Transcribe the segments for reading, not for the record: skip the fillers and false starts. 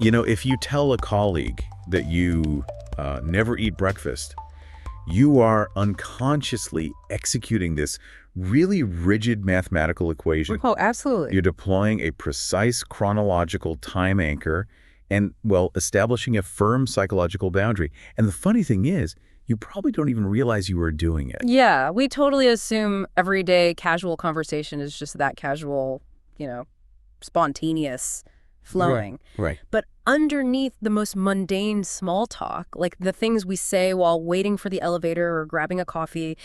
You know, if you tell a colleague that you never eat breakfast, you are unconsciously executing this really rigid mathematical equation. Oh, absolutely. You're deploying a precise chronological time anchor and, well, establishing a firm psychological boundary. And the funny thing is, you probably don't even realize you were doing it. Yeah, we totally assume everyday casual conversation is just that casual, spontaneous, flowing. Right. But underneath the most mundane small talk, like the things we say while waiting for the elevator or grabbing a coffee,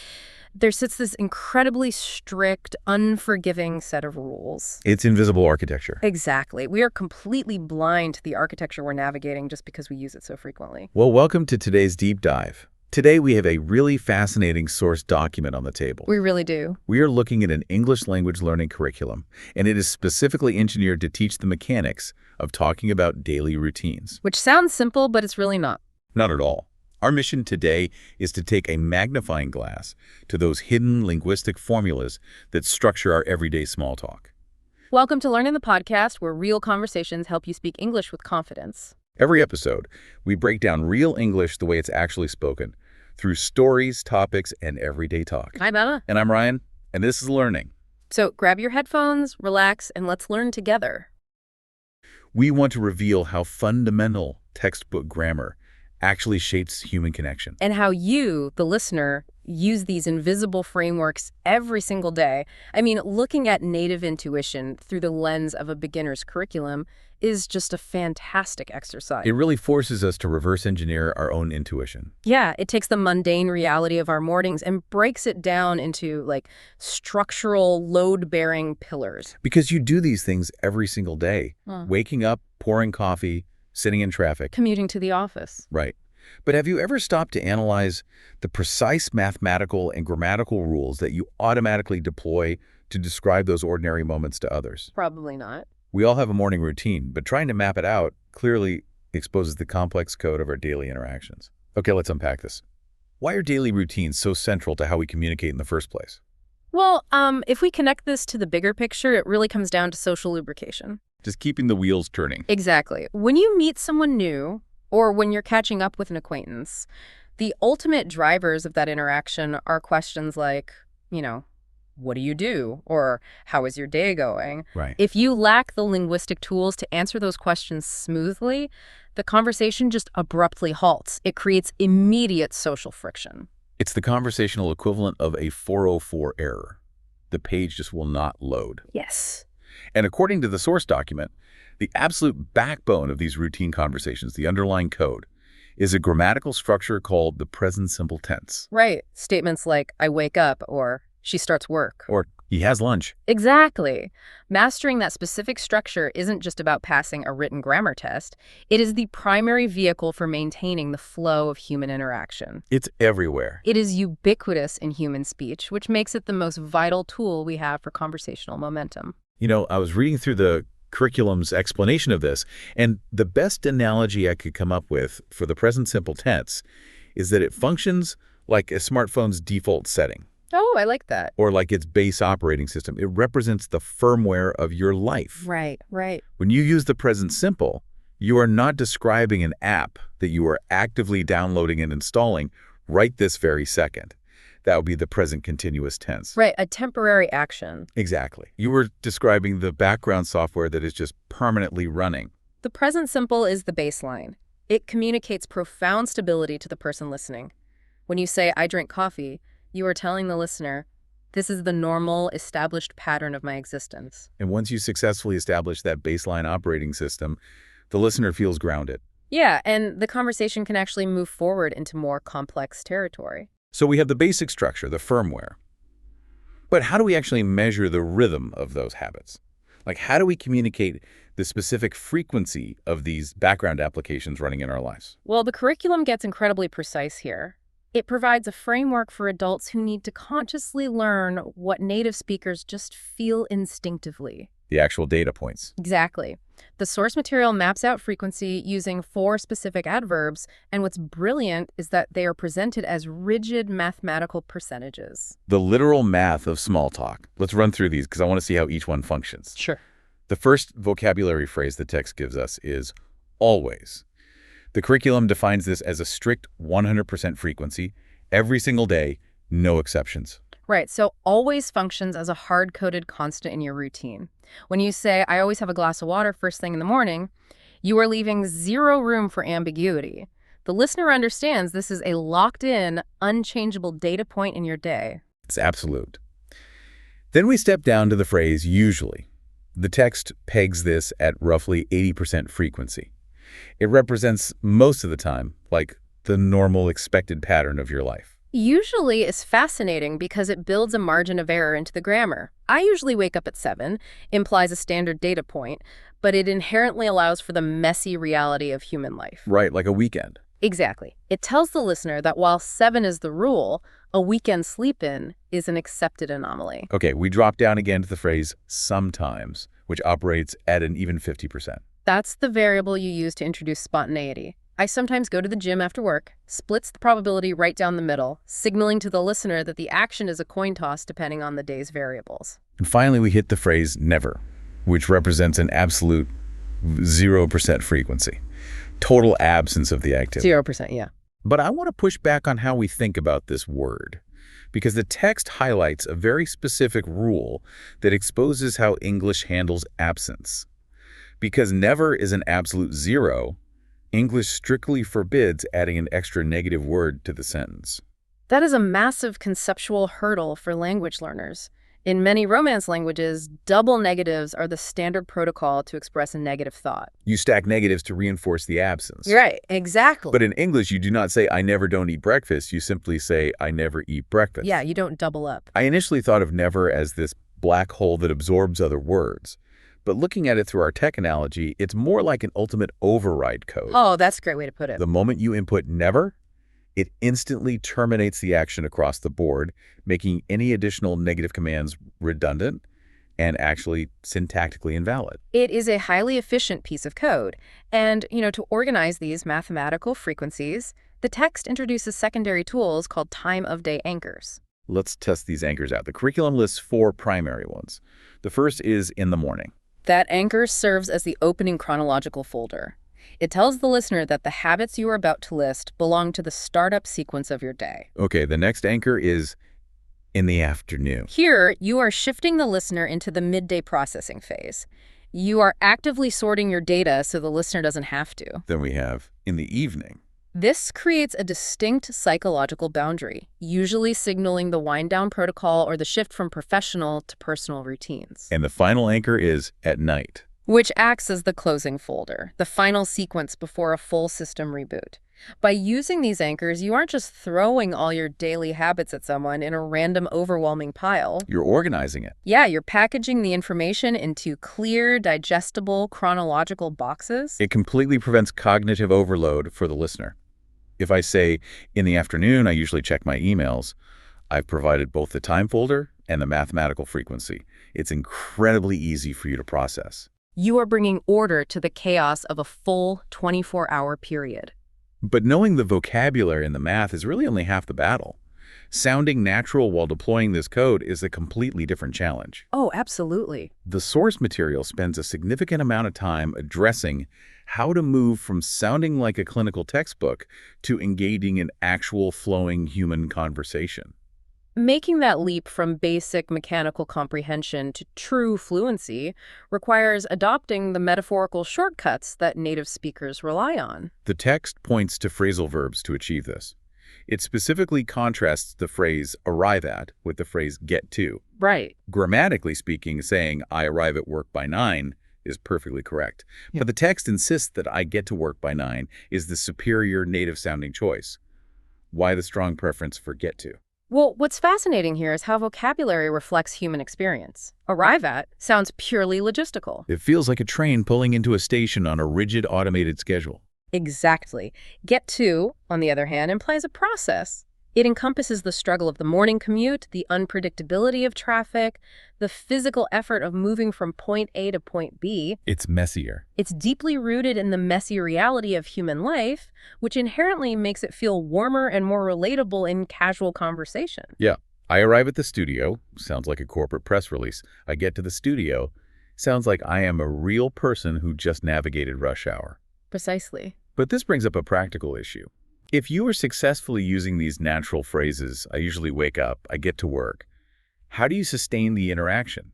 there sits this incredibly strict, unforgiving set of rules. It's invisible architecture. Exactly. We are completely blind to the architecture we're navigating just because we use it so frequently. Well, welcome to today's deep dive. Today, we have a really fascinating source document on the table. We really do. We are looking at an English language learning curriculum, and it is specifically engineered to teach the mechanics of talking about daily routines. Which sounds simple, but it's really not. Not at all. Our mission today is to take a magnifying glass to those hidden linguistic formulas that structure our everyday small talk. Welcome to LearnEng, the podcast where real conversations help you speak English with confidence. Every episode, we break down real English the way it's actually spoken, through stories, topics, and everyday talk. Hi, Bella. And I'm Ryan, and this is LearnEng. So grab your headphones, relax, and let's learn together. We want to reveal how fundamental textbook grammar actually shapes human connection. And how you, the listener, use these invisible frameworks every single day. I mean, looking at native intuition through the lens of a beginner's curriculum is just a fantastic exercise. It really forces us to reverse engineer our own intuition. Yeah, it takes the mundane reality of our mornings and breaks it down into, structural, load-bearing pillars. Because you do these things every single day. Waking up, pouring coffee, sitting in traffic. Commuting to the office. Right. But have you ever stopped to analyze the precise mathematical and grammatical rules that you automatically deploy to describe those ordinary moments to others? Probably not. We all have a morning routine, but trying to map it out clearly exposes the complex code of our daily interactions. Okay, let's unpack this. Why are daily routines so central to how we communicate in the first place? Well, if we connect this to the bigger picture, it really comes down to social lubrication. Just keeping the wheels turning. Exactly. When you meet someone new, or when you're catching up with an acquaintance, the ultimate drivers of that interaction are questions like, what do you do? Or how is your day going? Right. If you lack the linguistic tools to answer those questions smoothly, the conversation just abruptly halts. It creates immediate social friction. It's the conversational equivalent of a 404 error. The page just will not load. Yes. And according to the source document, the absolute backbone of these routine conversations, the underlying code, is a grammatical structure called the present simple tense. Right. Statements like, I wake up, or she starts work. Or he has lunch. Exactly. Mastering that specific structure isn't just about passing a written grammar test. It is the primary vehicle for maintaining the flow of human interaction. It's everywhere. It is ubiquitous in human speech, which makes it the most vital tool we have for conversational momentum. I was reading through the curriculum's explanation of this, and the best analogy I could come up with for the present simple tense is that it functions like a smartphone's default setting. Oh, I like that. Or like its base operating system. It represents the firmware of your life. Right. When you use the present simple, you are not describing an app that you are actively downloading and installing right this very second. That would be the present continuous tense. Right, a temporary action. Exactly. You were describing the background software that is just permanently running. The present simple is the baseline. It communicates profound stability to the person listening. When you say, I drink coffee, you are telling the listener, this is the normal, established pattern of my existence. And once you successfully establish that baseline operating system, the listener feels grounded. Yeah, and the conversation can actually move forward into more complex territory. So we have the basic structure, the firmware. But how do we actually measure the rhythm of those habits? Like, how do we communicate the specific frequency of these background applications running in our lives? Well, the curriculum gets incredibly precise here. It provides a framework for adults who need to consciously learn what native speakers just feel instinctively. The actual data points. Exactly. The source material maps out frequency using 4 specific adverbs, and what's brilliant is that they are presented as rigid mathematical percentages. The literal math of small talk. Let's run through these because I want to see how each one functions. Sure. The first vocabulary phrase the text gives us is Always. The curriculum defines this as a strict 100% frequency, every single day, no exceptions. Right, so always functions as a hard-coded constant in your routine. When you say, I always have a glass of water first thing in the morning, you are leaving zero room for ambiguity. The listener understands this is a locked-in, unchangeable data point in your day. It's absolute. Then we step down to the phrase usually. The text pegs this at roughly 80% frequency. It represents most of the time, like the normal expected pattern of your life. Usually is fascinating because it builds a margin of error into the grammar. I usually wake up at 7, implies a standard data point, but it inherently allows for the messy reality of human life. Right, like a weekend. Exactly. It tells the listener that while 7 is the rule, a weekend sleep-in is an accepted anomaly. Okay, we drop down again to the phrase sometimes, which operates at an even 50%. That's the variable you use to introduce spontaneity. I sometimes go to the gym after work, splits the probability right down the middle, signaling to the listener that the action is a coin toss depending on the day's variables. And finally, we hit the phrase never, which represents an absolute 0% frequency. Total absence of the activity. 0%, yeah. But I want to push back on how we think about this word, because the text highlights a very specific rule that exposes how English handles absence. Because never is an absolute 0, English strictly forbids adding an extra negative word to the sentence. That is a massive conceptual hurdle for language learners. In many Romance languages, double negatives are the standard protocol to express a negative thought. You stack negatives to reinforce the absence. Right, exactly. But in English, you do not say, I never don't eat breakfast. You simply say, I never eat breakfast. Yeah, you don't double up. I initially thought of never as this black hole that absorbs other words. But looking at it through our tech analogy, it's more like an ultimate override code. Oh, that's a great way to put it. The moment you input never, it instantly terminates the action across the board, making any additional negative commands redundant and actually syntactically invalid. It is a highly efficient piece of code. And, to organize these mathematical frequencies, the text introduces secondary tools called time-of-day anchors. Let's test these anchors out. The curriculum lists 4 primary ones. The first is in the morning. That anchor serves as the opening chronological folder. It tells the listener that the habits you are about to list belong to the startup sequence of your day. Okay, the next anchor is in the afternoon. Here, you are shifting the listener into the midday processing phase. You are actively sorting your data so the listener doesn't have to. Then we have in the evening. This creates a distinct psychological boundary, usually signaling the wind-down protocol or the shift from professional to personal routines. And the final anchor is at night, which acts as the closing folder, the final sequence before a full system reboot. By using these anchors, you aren't just throwing all your daily habits at someone in a random, overwhelming pile. You're organizing it. Yeah, you're packaging the information into clear, digestible, chronological boxes. It completely prevents cognitive overload for the listener. If I say, in the afternoon, I usually check my emails, I've provided both the time folder and the mathematical frequency. It's incredibly easy for you to process. You are bringing order to the chaos of a full 24-hour period. But knowing the vocabulary and the math is really only half the battle. Sounding natural while deploying this code is a completely different challenge. Oh, absolutely. The source material spends a significant amount of time addressing how to move from sounding like a clinical textbook to engaging in actual flowing human conversation. Making that leap from basic mechanical comprehension to true fluency requires adopting the metaphorical shortcuts that native speakers rely on. The text points to phrasal verbs to achieve this. It specifically contrasts the phrase arrive at with the phrase get to. Right. Grammatically speaking, saying I arrive at work by 9 is perfectly correct. Yeah. But the text insists that I get to work by 9 is the superior native-sounding choice. Why the strong preference for get to? Well, what's fascinating here is how vocabulary reflects human experience. Arrive at sounds purely logistical. It feels like a train pulling into a station on a rigid automated schedule. Exactly. Get to, on the other hand, implies a process. It encompasses the struggle of the morning commute, the unpredictability of traffic, the physical effort of moving from point A to point B. It's messier. It's deeply rooted in the messy reality of human life, which inherently makes it feel warmer and more relatable in casual conversation. Yeah. I arrive at the studio, sounds like a corporate press release. I get to the studio, sounds like I am a real person who just navigated rush hour. Precisely. But this brings up a practical issue. If you are successfully using these natural phrases, I usually wake up, I get to work, how do you sustain the interaction?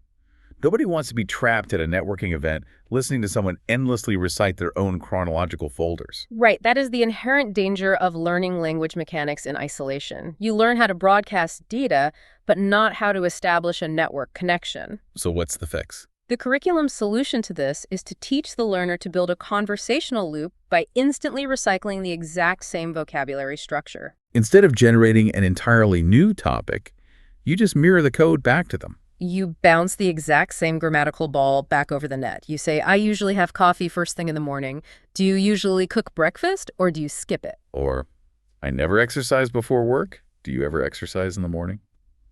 Nobody wants to be trapped at a networking event listening to someone endlessly recite their own chronological folders. Right, that is the inherent danger of learning language mechanics in isolation. You learn how to broadcast data, but not how to establish a network connection. So what's the fix? The curriculum's solution to this is to teach the learner to build a conversational loop by instantly recycling the exact same vocabulary structure. Instead of generating an entirely new topic, you just mirror the code back to them. You bounce the exact same grammatical ball back over the net. You say, I usually have coffee first thing in the morning. Do you usually cook breakfast or do you skip it? Or, I never exercise before work. Do you ever exercise in the morning?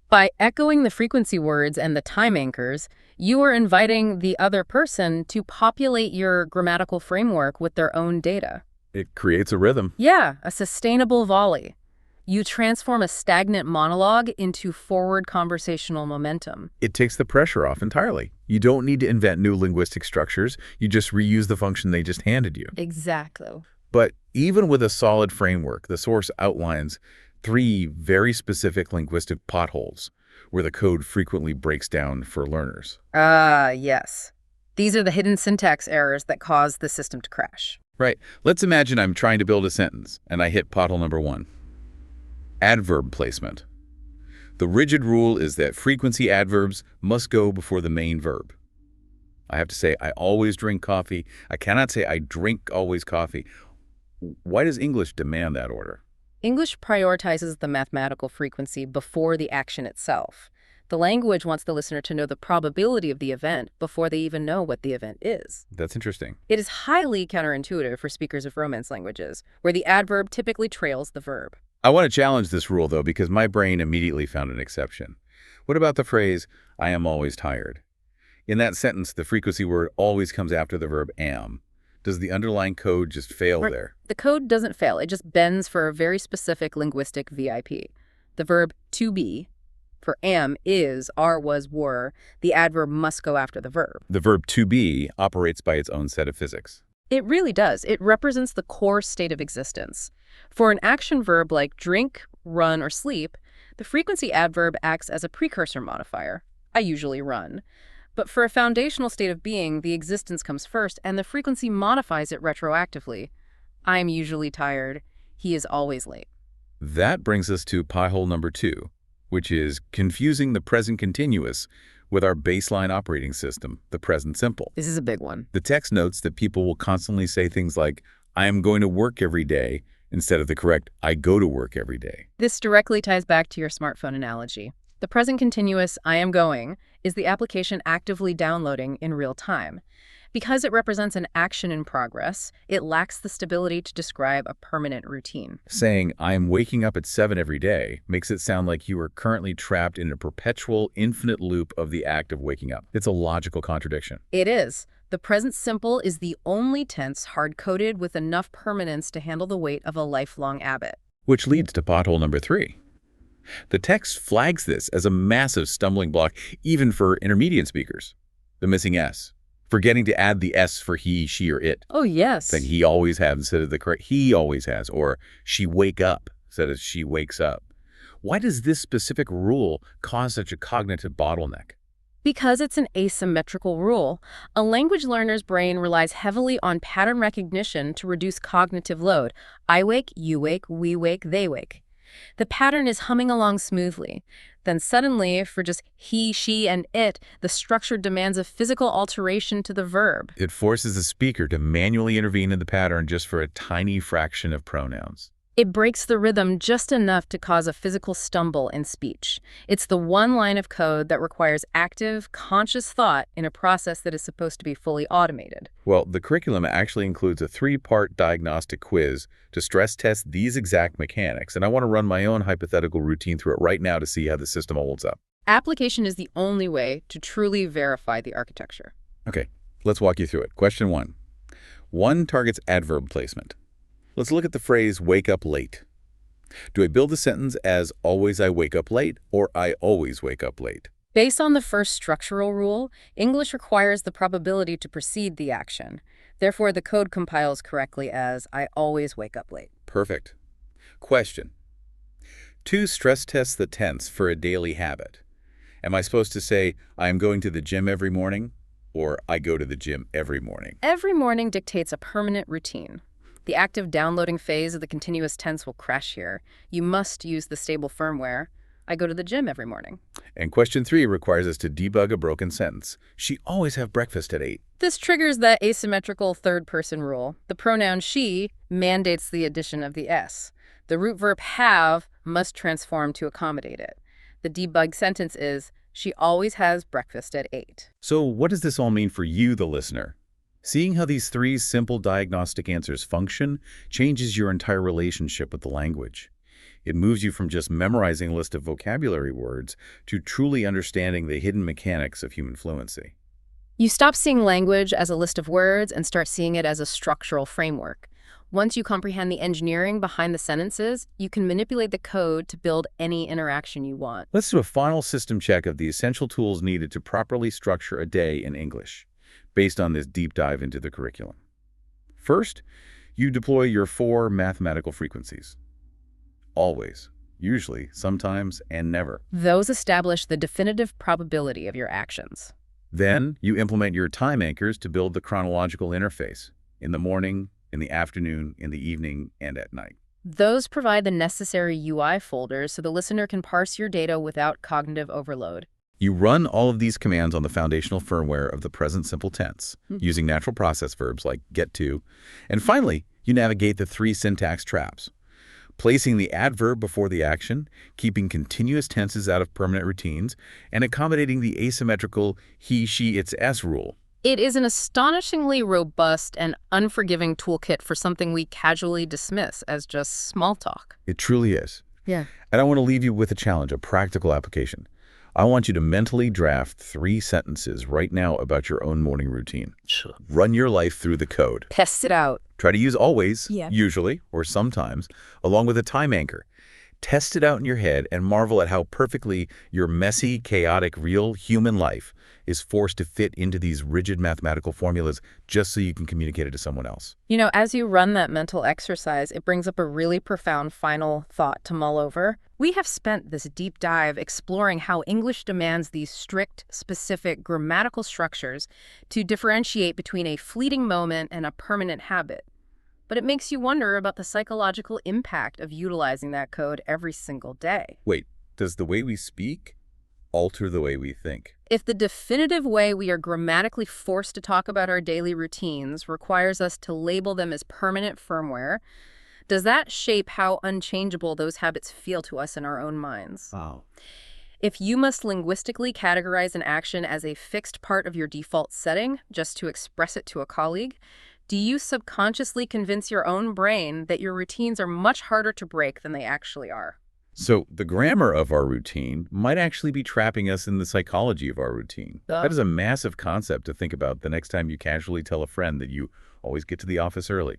By echoing the frequency words and the time anchors, you are inviting the other person to populate your grammatical framework with their own data. It creates a rhythm. Yeah, a sustainable volley. You transform a stagnant monologue into forward conversational momentum. It takes the pressure off entirely. You don't need to invent new linguistic structures. You just reuse the function they just handed you. Exactly. But even with a solid framework, the source outlines 3 very specific linguistic potholes where the code frequently breaks down for learners. Yes. These are the hidden syntax errors that cause the system to crash. Right. Let's imagine I'm trying to build a sentence, and I hit pothole number 1. Adverb placement. The rigid rule is that frequency adverbs must go before the main verb. I have to say, I always drink coffee. I cannot say I drink always coffee. Why does English demand that order? English prioritizes the mathematical frequency before the action itself. The language wants the listener to know the probability of the event before they even know what the event is. That's interesting. It is highly counterintuitive for speakers of Romance languages, where the adverb typically trails the verb. I want to challenge this rule, though, because my brain immediately found an exception. What about the phrase, I am always tired? In that sentence, the frequency word always comes after the verb am. Does the underlying code just fail there? The code doesn't fail. It just bends for a very specific linguistic VIP. The verb to be, for am, is, are, was, were, the adverb must go after the verb. The verb to be operates by its own set of physics. It really does. It represents the core state of existence. For an action verb like drink, run, or sleep, the frequency adverb acts as a precursor modifier. I usually run. But for a foundational state of being, the existence comes first, and the frequency modifies it retroactively. I'm usually tired. He is always late. That brings us to piehole number 2, which is confusing the present continuous with our baseline operating system, the present simple. This is a big one. The text notes that people will constantly say things like, I am going to work every day, instead of the correct, I go to work every day. This directly ties back to your smartphone analogy. The present continuous, I am going, is the application actively downloading in real time. Because it represents an action in progress, it lacks the stability to describe a permanent routine. Saying, I am waking up at 7 every day makes it sound like you are currently trapped in a perpetual, infinite loop of the act of waking up. It's a logical contradiction. It is. The present simple is the only tense hard-coded with enough permanence to handle the weight of a lifelong habit. Which leads to pothole number 3. The text flags this as a massive stumbling block, even for intermediate speakers. The missing S. Forgetting to add the S for he, she, or it. Oh, yes. Saying he always has instead of the correct he always has, or she wake up instead of she wakes up. Why does this specific rule cause such a cognitive bottleneck? Because it's an asymmetrical rule. A language learner's brain relies heavily on pattern recognition to reduce cognitive load. I wake, you wake, we wake, they wake. The pattern is humming along smoothly. Then suddenly, for just he, she, and it, the structure demands a physical alteration to the verb. It forces the speaker to manually intervene in the pattern just for a tiny fraction of pronouns. It breaks the rhythm just enough to cause a physical stumble in speech. It's the one line of code that requires active, conscious thought in a process that is supposed to be fully automated. Well, the curriculum actually includes a 3-part diagnostic quiz to stress test these exact mechanics, and I want to run my own hypothetical routine through it right now to see how the system holds up. Application is the only way to truly verify the architecture. Okay, let's walk you through it. Question 1. 1 targets adverb placement. Let's look at the phrase wake up late. Do I build the sentence as always I wake up late or I always wake up late? Based on the first structural rule, English requires the probability to precede the action. Therefore, the code compiles correctly as I always wake up late. Perfect. Question. To stress test the tense for a daily habit. Am I supposed to say, I am going to the gym every morning, or I go to the gym every morning? Every morning dictates a permanent routine. The active downloading phase of the continuous tense will crash here. You must use the stable firmware. I go to the gym every morning. And question 3 requires us to debug a broken sentence. She always have breakfast at 8. This triggers the asymmetrical third-person rule. The pronoun she mandates the addition of the s. The root verb have must transform to accommodate it. The debug sentence is, she always has breakfast at 8. So what does this all mean for you, the listener? Seeing how these 3 simple diagnostic answers function changes your entire relationship with the language. It moves you from just memorizing a list of vocabulary words to truly understanding the hidden mechanics of human fluency. You stop seeing language as a list of words and start seeing it as a structural framework. Once you comprehend the engineering behind the sentences, you can manipulate the code to build any interaction you want. Let's do a final system check of the essential tools needed to properly structure a day in English, based on this deep dive into the curriculum. First, you deploy your 4 mathematical frequencies. Always, usually, sometimes, and never. Those establish the definitive probability of your actions. Then, you implement your time anchors to build the chronological interface, in the morning, in the afternoon, in the evening, and at night. Those provide the necessary UI folders so the listener can parse your data without cognitive overload. You run all of these commands on the foundational firmware of the present simple tense, using natural process verbs like get to. And finally, you navigate the 3 syntax traps. Placing the adverb before the action, keeping continuous tenses out of permanent routines, and accommodating the asymmetrical he, she, its s rule. It is an astonishingly robust and unforgiving toolkit for something we casually dismiss as just small talk. It truly is. Yeah. And I want to leave you with a challenge, a practical application. I want you to mentally draft 3 sentences right now about your own morning routine. Sure. Run your life through the code. Test it out. Try to use always, Yeah. usually, or sometimes, along with a time anchor. Test it out in your head and marvel at how perfectly your messy, chaotic, real human life is forced to fit into these rigid mathematical formulas just so you can communicate it to someone else. You know, as you run that mental exercise, it brings up a really profound final thought to mull over. We have spent this deep dive exploring how English demands these strict, specific grammatical structures to differentiate between a fleeting moment and a permanent habit. But it makes you wonder about the psychological impact of utilizing that code every single day. Wait, does the way we speak alter the way we think? If the definitive way we are grammatically forced to talk about our daily routines requires us to label them as permanent firmware, does that shape how unchangeable those habits feel to us in our own minds? Wow. If you must linguistically categorize an action as a fixed part of your default setting just to express it to a colleague, do you subconsciously convince your own brain that your routines are much harder to break than they actually are? So the grammar of our routine might actually be trapping us in the psychology of our routine. That is a massive concept to think about the next time you casually tell a friend that you always get to the office early.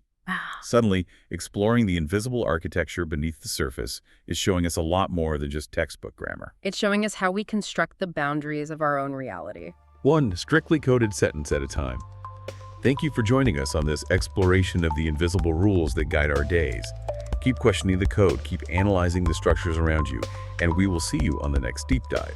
Suddenly, exploring the invisible architecture beneath the surface is showing us a lot more than just textbook grammar. It's showing us how we construct the boundaries of our own reality. One strictly coded sentence at a time. Thank you for joining us on this exploration of the invisible rules that guide our days. Keep questioning the code, keep analyzing the structures around you, and we will see you on the next deep dive.